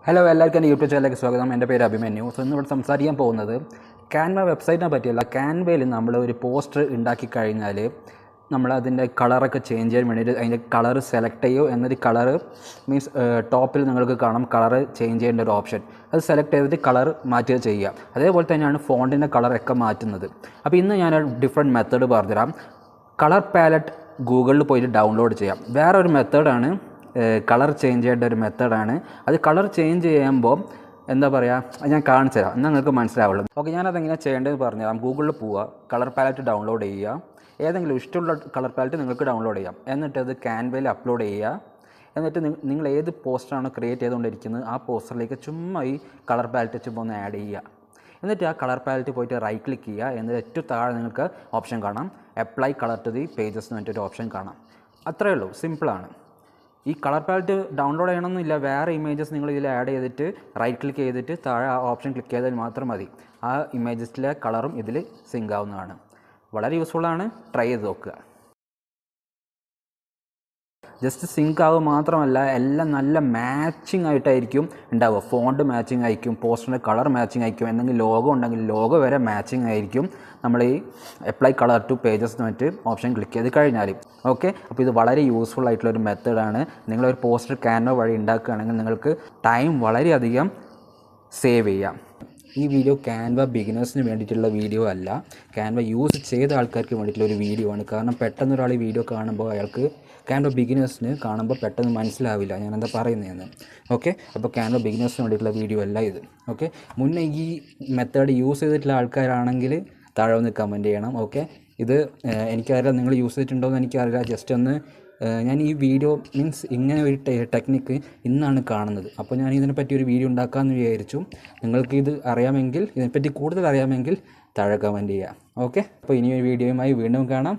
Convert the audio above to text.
Hello, എല്ലാവർക്കും എൻ്റെ YouTube ചാനലിലേക്ക് സ്വാഗതം. എൻ്റെ പേര് അഭിമന്യു. സോ ഇന്ന് ഇവിടെ സംസാരിക്കാൻ പോകുന്നത് ക്യാൻവ വെബ്സൈറ്റിനെ പറ്റിയല്ല. ക്യാൻവയിൽ നമ്മൾ ഒരു പോസ്റ്റർ ഉണ്ടാക്കി കഴിഞ്ഞാൽ നമ്മൾ അതിൻ്റെ കളറൊക്കെ ചേഞ്ച് ചെയ്യാൻ വേണ്ടിയിട്ട് അതിൻ്റെ കളർ സെലക്ട് ചെയ്യുമോ എന്നൊരു കളർ മീൻസ് ടോപ്പിൽ നിങ്ങൾക്ക് കാണാം കളർ ചേഞ്ച് ചെയ്യേണ്ട ഒരു ഓപ്ഷൻ. അത് സെലക്ട് ചെയ്തിട്ട് കളർ മാറ്റുക ചെയ്യുക. അതേപോലെ തന്നെയാണ് ഫോണ്ടിൻ്റെ കളറൊക്കെ മാറ്റുന്നത്. അപ്പോൾ ഇന്ന് ഞാൻ ഡിഫറെൻറ്റ് മെത്തേഡ് പറഞ്ഞുതരാം. കളർ പാലറ്റ് ഗൂഗിളിൽ പോയിട്ട് ഡൗൺലോഡ് ചെയ്യാം. വേറൊരു മെത്തേഡാണ് കളർ ചേഞ്ച് ചെയ്യേണ്ട ഒരു മെത്തേഡാണ്. അത് കളർ ചേഞ്ച് ചെയ്യുമ്പോൾ എന്താ പറയുക, ഞാൻ കാണിച്ചു തരാം, എന്നാൽ നിങ്ങൾക്ക് മനസ്സിലാവുള്ളൂ. ഓക്കെ, ഞാനതെങ്ങനെ ചെയ്യേണ്ടതെന്ന് പറഞ്ഞുതരാം. ഗൂഗിളിൽ പോവുക, കളർ പാലറ്റ് ഡൗൺലോഡ് ചെയ്യുക. ഏതെങ്കിലും ഇഷ്ടമുള്ള കളർ പാലറ്റ് നിങ്ങൾക്ക് ഡൗൺലോഡ് ചെയ്യാം. എന്നിട്ട് അത് ക്യാൻവയിൽ അപ്ലോഡ് ചെയ്യുക. എന്നിട്ട് നിങ്ങൾ ഏത് പോസ്റ്ററാണോ ക്രിയേറ്റ് ചെയ്തുകൊണ്ടിരിക്കുന്നത് ആ പോസ്റ്ററിലേക്ക് ചുമ്മാ ഈ കളർ പാലറ്റ് ചുമ്മാ ഒന്ന് ആഡ് ചെയ്യുക. എന്നിട്ട് ആ കളർ പാലറ്റ് പോയിട്ട് റൈറ്റ് ക്ലിക്ക് ചെയ്യുക. എന്നിട്ട് ഏറ്റവും താഴെ നിങ്ങൾക്ക് ഓപ്ഷൻ കാണാം, apply colour to the pages എന്ന് പറഞ്ഞിട്ടൊരു ഓപ്ഷൻ കാണാം. അത്രയേ ഉള്ളൂ, സിമ്പിളാണ്. ഈ കളർ പാലറ്റ് ഡൗൺലോഡ് ചെയ്യണമെന്നില്ല. വേറെ ഇമേജസ് നിങ്ങൾ ഇതിൽ ആഡ് ചെയ്തിട്ട് റൈറ്റ് ക്ലിക്ക് ചെയ്തിട്ട് താഴെ ആ ഓപ്ഷൻ ക്ലിക്ക് ചെയ്താൽ മാത്രം മതി. ആ ഇമേജസിലെ കളറും ഇതിൽ സിങ്ക് ആവുന്നതാണ്. വളരെ യൂസ്ഫുള്ളാണ്, ട്രൈ ചെയ്ത് നോക്കുക. ജസ്റ്റ് സിങ്ക് ആവുക മാത്രമല്ല, എല്ലാം നല്ല മാച്ചിങ് ആയിട്ടായിരിക്കും ഉണ്ടാവുക. ഫോണ്ട് മാച്ചിങ് ആയിരിക്കും, പോസ്റ്ററിൻ്റെ കളർ മാച്ചിങ് ആയിരിക്കും, എന്തെങ്കിലും ലോഗോ ഉണ്ടെങ്കിൽ ലോഗോ വരെ മാച്ചിങ് ആയിരിക്കും നമ്മൾ ഈ അപ്ലൈ കളർ ടു പേജസ് എന്ന് പറഞ്ഞിട്ട് ഓപ്ഷൻ ക്ലിക്ക് ചെയ്ത് കഴിഞ്ഞാൽ. ഓക്കെ, അപ്പോൾ ഇത് വളരെ യൂസ്ഫുൾ ആയിട്ടുള്ളൊരു മെത്തേഡാണ്. നിങ്ങളൊരു പോസ്റ്റർ ക്യാൻവ വഴി ഉണ്ടാക്കുകയാണെങ്കിൽ നിങ്ങൾക്ക് ടൈം വളരെയധികം സേവ് ചെയ്യാം. ഈ വീഡിയോ ക്യാൻവ ബിഗിനേഴ്സിന് വേണ്ടിയിട്ടുള്ള വീഡിയോ അല്ല, ക്യാൻവ യൂസ് ചെയ്ത ആൾക്കാർക്ക് വേണ്ടിയിട്ടുള്ള ഒരു വീഡിയോ ആണ്. കാരണം പെട്ടെന്ന് ഒരാൾ ഈ വീഡിയോ കാണുമ്പോൾ അയാൾക്ക് ക്യാൻവ ബിഗിനേഴ്സിന് കാണുമ്പോൾ പെട്ടെന്ന് മനസ്സിലാവില്ല ഞാൻ എന്താ പറയുന്നതെന്ന്. ഓക്കെ, അപ്പോൾ ക്യാൻവ ബിഗിനേഴ്സിന് വേണ്ടിയിട്ടുള്ള വീഡിയോ അല്ല ഇത്. ഓക്കെ, മുന്നേ ഈ മെത്തേഡ് യൂസ് ചെയ്തിട്ടുള്ള ആൾക്കാരാണെങ്കിൽ താഴെ ഒന്ന് കമൻറ്റ് ചെയ്യണം. ഓക്കെ, ഇത് എനിക്കറിയില്ല നിങ്ങൾ യൂസ് ചെയ്തിട്ടുണ്ടോ എന്ന് എനിക്കറിയില്ല. ജസ്റ്റ് ഒന്ന് ഞാൻ ഈ വീഡിയോ മീൻസ് ഇങ്ങനെ ഒരു ടെക്നിക്ക് ഇന്നാണ് കാണുന്നത്. അപ്പോൾ ഞാൻ ഇതിനെപ്പറ്റി ഒരു വീഡിയോ ഉണ്ടാക്കാമെന്ന് വിചാരിച്ചു. നിങ്ങൾക്ക് ഇത് അറിയാമെങ്കിൽ, ഇതിനെപ്പറ്റി കൂടുതൽ അറിയാമെങ്കിൽ താഴെ കമൻറ്റ് ചെയ്യുക. ഓക്കെ, അപ്പോൾ ഇനിയൊരു വീഡിയോയുമായി വീണ്ടും കാണാം.